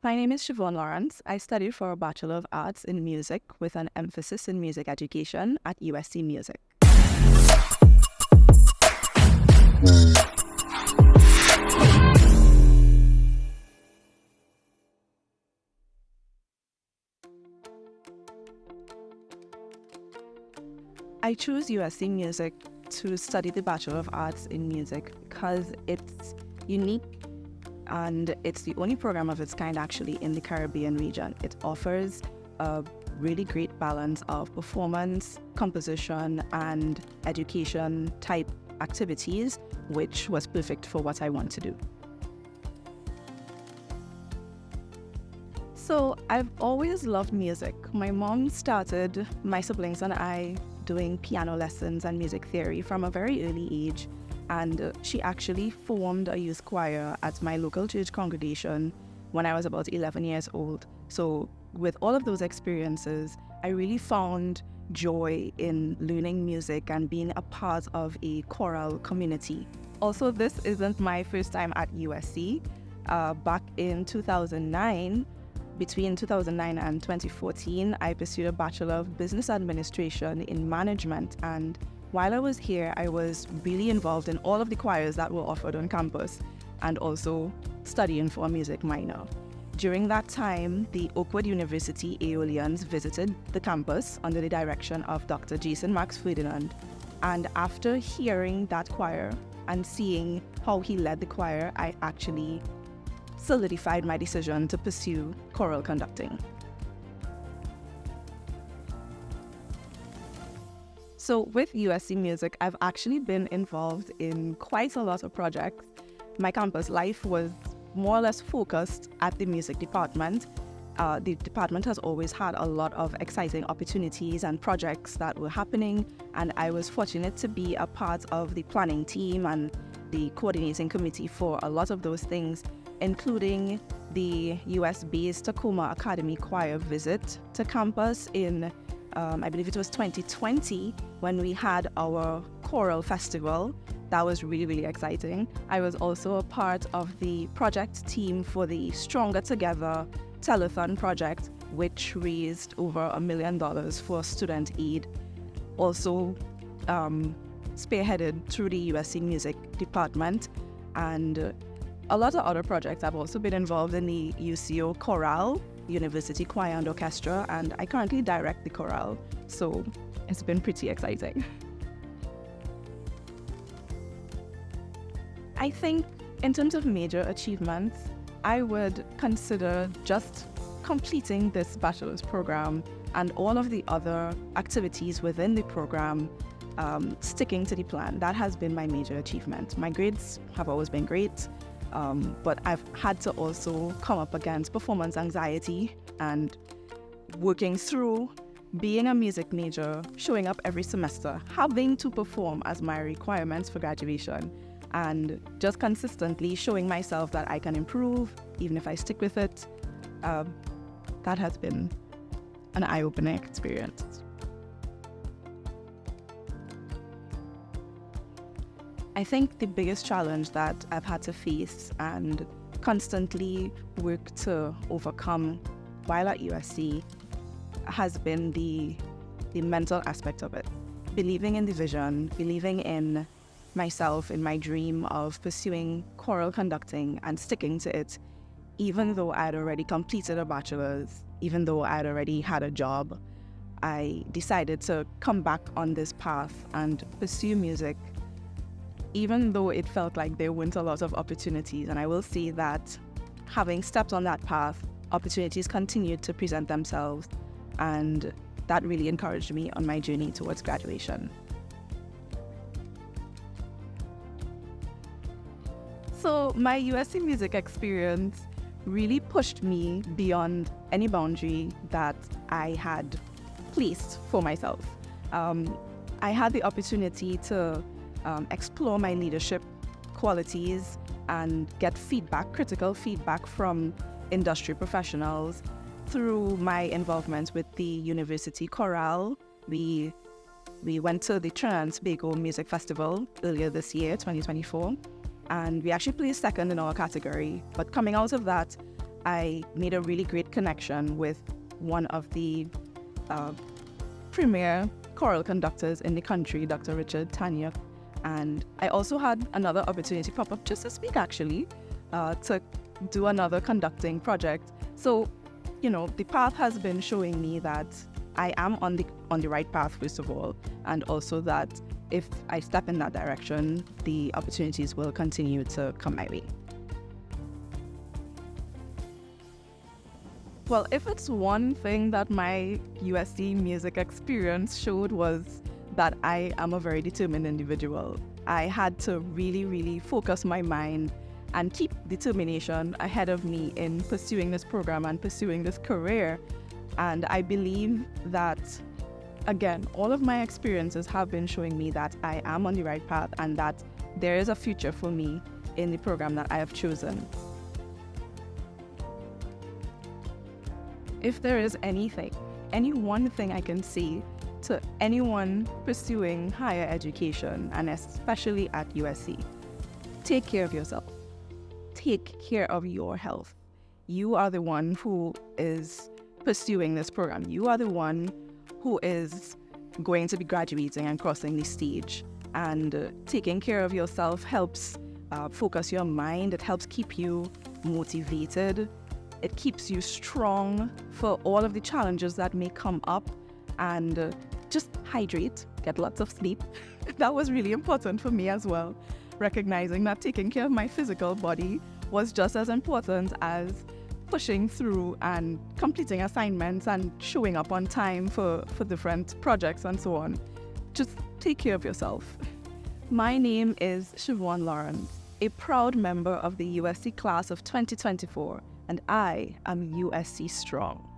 My name is Siobhan Lawrence. I studied for a Bachelor of Arts in Music with an emphasis in music education at USC Music. I chose USC Music to study the Bachelor of Arts in Music because it's unique and it's the only program of its kind actually in the Caribbean region. It offers a really great balance of performance, composition, and education type activities, which was perfect for what I want to do. So I've always loved music. My mom started my siblings and I doing piano lessons and music theory from a very early age. And she actually formed a youth choir at my local church congregation when I was about 11 years old. So with all of those experiences, I really found joy in learning music and being a part of a choral community. Also, this isn't my first time at USC. Back in 2009, between 2009 and 2014, I pursued a Bachelor of Business Administration in Management, and while I was here, I was really involved in all of the choirs that were offered on campus and also studying for a music minor. During that time, the Oakwood University Aeolians visited the campus under the direction of Dr. Jason Max Ferdinand, and after hearing that choir and seeing how he led the choir, I actually solidified my decision to pursue choral conducting. So with USC Music, I've actually been involved in quite a lot of projects. My campus life was more or less focused at the music department. The department has always had a lot of exciting opportunities and projects that were happening, and I was fortunate to be a part of the planning team and the coordinating committee for a lot of those things, including the US-based Tacoma Academy Choir visit to campus in, I believe it was 2020, when we had our choral festival. That was really, really exciting. I was also a part of the project team for the Stronger Together telethon project, which raised over $1 million for student aid. Also spearheaded through the USC Music Department, and a lot of other projects. I've also been involved in the UCO Chorale, University Choir and Orchestra, and I currently direct the chorale, so it's been pretty exciting. I think in terms of major achievements, I would consider just completing this bachelor's program and all of the other activities within the program, sticking to the plan. That has been my major achievement. My grades have always been great. But I've had to also come up against performance anxiety and working through being a music major, showing up every semester, having to perform as my requirements for graduation, and just consistently showing myself that I can improve, even if I stick with it. That has been an eye-opening experience. I think the biggest challenge that I've had to face and constantly work to overcome while at USC has been the mental aspect of it. Believing in the vision, believing in myself, in my dream of pursuing choral conducting and sticking to it, even though I'd already completed a bachelor's, even though I'd already had a job. I decided to come back on this path and pursue music, even though it felt like there weren't a lot of opportunities. And I will say that having stepped on that path, opportunities continued to present themselves, and that really encouraged me on my journey towards graduation. So my USC music experience really pushed me beyond any boundary that I had placed for myself. I had the opportunity to explore my leadership qualities and get feedback, critical feedback from industry professionals through my involvement with the University Chorale. We went to the Trinidad and Tobago Music Festival earlier this year, 2024, and we actually placed second in our category. But coming out of that, I made a really great connection with one of the premier choral conductors in the country, Dr. Richard Tanya. And I also had another opportunity pop up just this week, actually, to do another conducting project. So, the path has been showing me that I am on the right path, first of all, and also that if I step in that direction, the opportunities will continue to come my way. Well, if it's one thing that my USC music experience showed, was that I am a very determined individual. I had to really, really focus my mind and keep determination ahead of me in pursuing this program and pursuing this career. And I believe that, again, all of my experiences have been showing me that I am on the right path and that there is a future for me in the program that I have chosen. If there is anything, any one thing I can say to anyone pursuing higher education, and especially at USC, take care of yourself. Take care of your health. You are the one who is pursuing this program. You are the one who is going to be graduating and crossing the stage. And taking care of yourself helps focus your mind. It helps keep you motivated. It keeps you strong for all of the challenges that may come up. And just hydrate, get lots of sleep. That was really important for me as well. Recognizing that taking care of my physical body was just as important as pushing through and completing assignments and showing up on time for different projects and so on. Just take care of yourself. My name is Siobhan Lawrence, a proud member of the USC class of 2024, and I am USC Strong.